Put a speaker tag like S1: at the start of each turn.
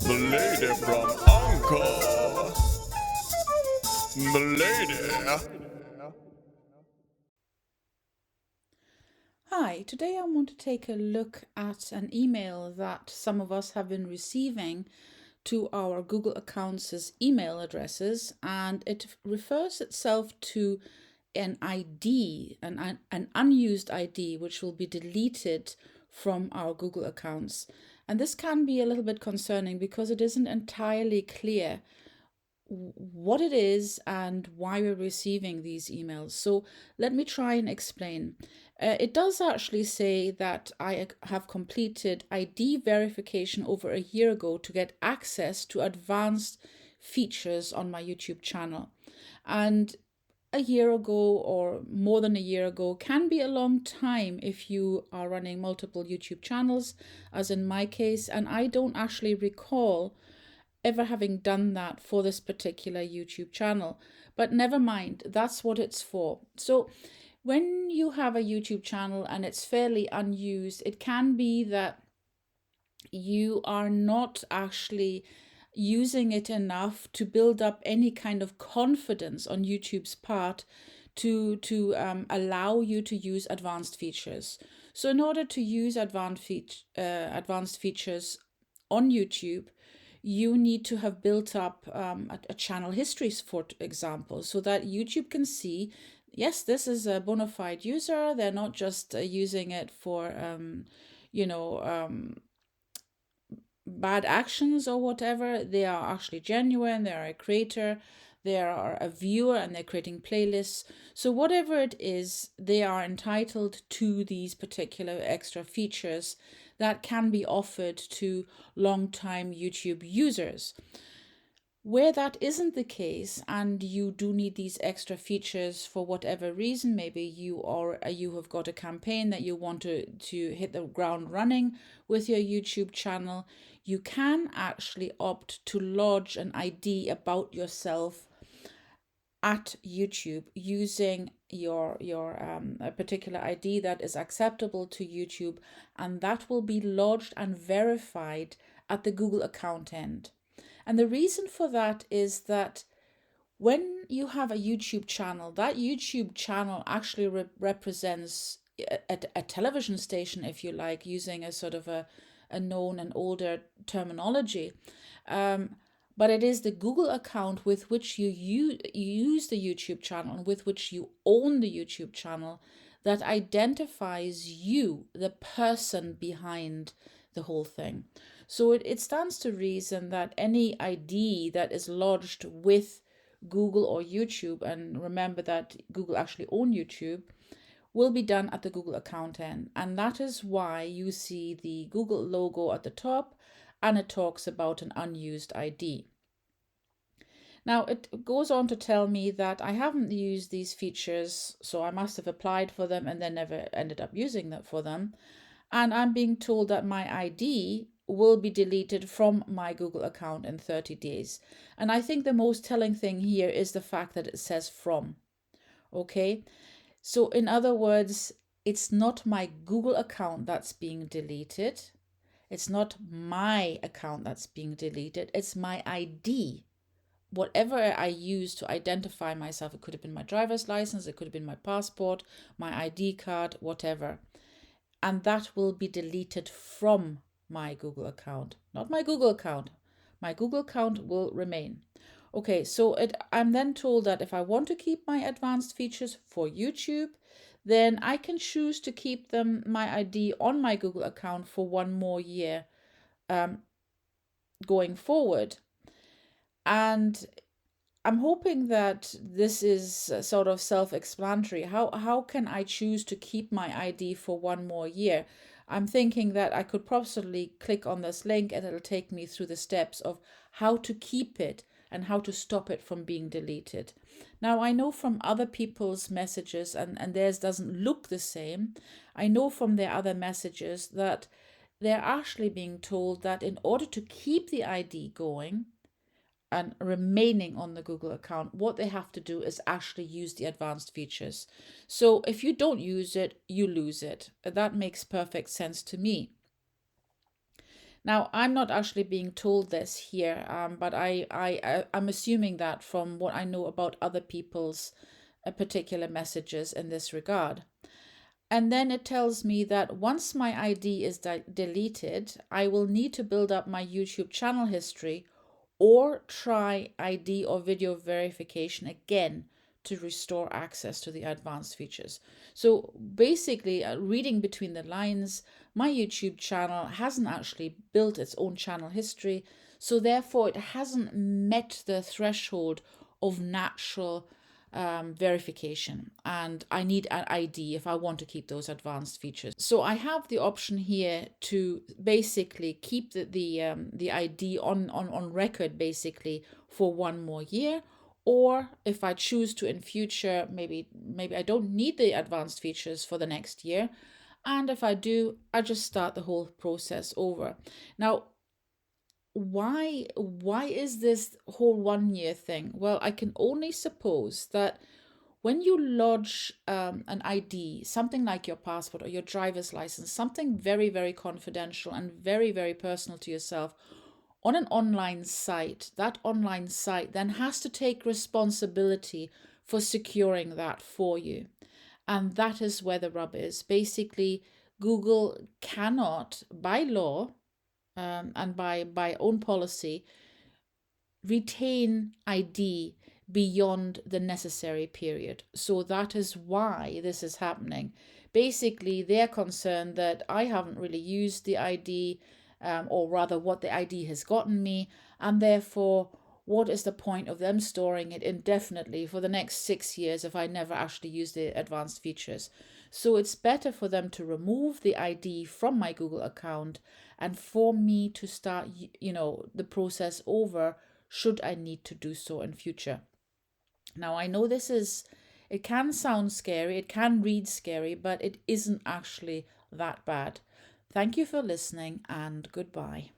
S1: The lady from Uncle. The lady.
S2: Hi, today I want to take a look at an email that some of us have been receiving to our Google accounts' email addresses, and it refers itself to an ID, an unused ID, which will be deleted from our Google accounts. And this can be a little bit concerning because it isn't entirely clear what it is and why we're receiving these emails. So let me try and explain. It does actually say that I have completed ID verification over a year ago to get access to advanced features on my YouTube channel. And a year ago or more than a year ago can be a long time if you are running multiple YouTube channels, as in my case, and I don't actually recall ever having done that for this particular YouTube channel. But never mind, that's what it's for. So when you have a YouTube channel and it's fairly unused, it can be that you are not actually using it enough to build up any kind of confidence on YouTube's part to allow you to use advanced features. So in order to use advanced features on YouTube, you need to have built up a channel history, for example, so that YouTube can see, yes, this is a bona fide user. They're not just using it for, you know, bad actions or whatever. They are actually genuine. They are a creator. They are a viewer and they're creating playlists. So whatever it is, they are entitled to these particular extra features that can be offered to long-time YouTube users. Where that isn't the case, and you do need these extra features for whatever reason, maybe you have got a campaign that you want to hit the ground running with your YouTube channel, you can actually opt to lodge an ID about yourself at YouTube using your a particular ID that is acceptable to YouTube, and that will be lodged and verified at the Google account end. And the reason for that is that when you have a YouTube channel, that YouTube channel actually represents a television station, if you like, using a sort of a known and older terminology. But it is the Google account with which you use the YouTube channel and with which you own the YouTube channel that identifies you, the person behind the whole thing. So it stands to reason that any ID that is lodged with Google or YouTube, and remember that Google actually own YouTube, will be done at the Google account end. And that is why you see the Google logo at the top and it talks about an unused ID. Now, it goes on to tell me that I haven't used these features, so I must have applied for them and then never ended up using them for them. And I'm being told that my ID will be deleted from my Google account in 30 days. And I think the most telling thing here is the fact that it says from. Okay, so in other words, it's not my Google account that's being deleted. It's not my account that's being deleted. It's my ID. Whatever I use to identify myself, it could have been my driver's license, it could have been my passport, my ID card, whatever. And that will be deleted from my Google account, not my Google account. My Google account will remain. Okay, so I'm then told that if I want to keep my advanced features for YouTube, then I can choose to keep them, my ID, on my Google account for one more year going forward. And I'm hoping that this is sort of self-explanatory. How can I choose to keep my ID for one more year? I'm thinking that I could possibly click on this link and it'll take me through the steps of how to keep it and how to stop it from being deleted. Now, I know from other people's messages, and theirs doesn't look the same, I know from their other messages that they're actually being told that in order to keep the ID going, and remaining on the Google account, what they have to do is actually use the advanced features. So if you don't use it, you lose it. That makes perfect sense to me. Now, I'm not actually being told this here, but I'm assuming that from what I know about other people's particular messages in this regard. And then it tells me that once my ID is deleted, I will need to build up my YouTube channel history or try ID or video verification again to restore access to the advanced features. So basically, reading between the lines, my YouTube channel hasn't actually built its own channel history. So therefore, it hasn't met the threshold of natural verification, and I need an ID if I want to keep those advanced features. So I have the option here to basically keep the ID on record basically for 1 more year, or if I choose to in future, maybe I don't need the advanced features for the next year, and if I do, I just start the whole process over. Now, why is this whole 1 year thing? Well, I can only suppose that when you lodge an ID, something like your passport or your driver's license, something very, very confidential and very, very personal to yourself on an online site, that online site then has to take responsibility for securing that for you. And that is where the rub is. Basically, Google cannot, by law, and by own policy, retain ID beyond the necessary period. So that is why this is happening. Basically, they're concerned that I haven't really used the ID, or rather, what the ID has gotten me, and therefore, what is the point of them storing it indefinitely for the next 6 years if I never actually use the advanced features? So it's better for them to remove the ID from my Google account and for me to start, the process over should I need to do so in future. Now, I know it can sound scary, it can read scary, but it isn't actually that bad. Thank you for listening, and goodbye.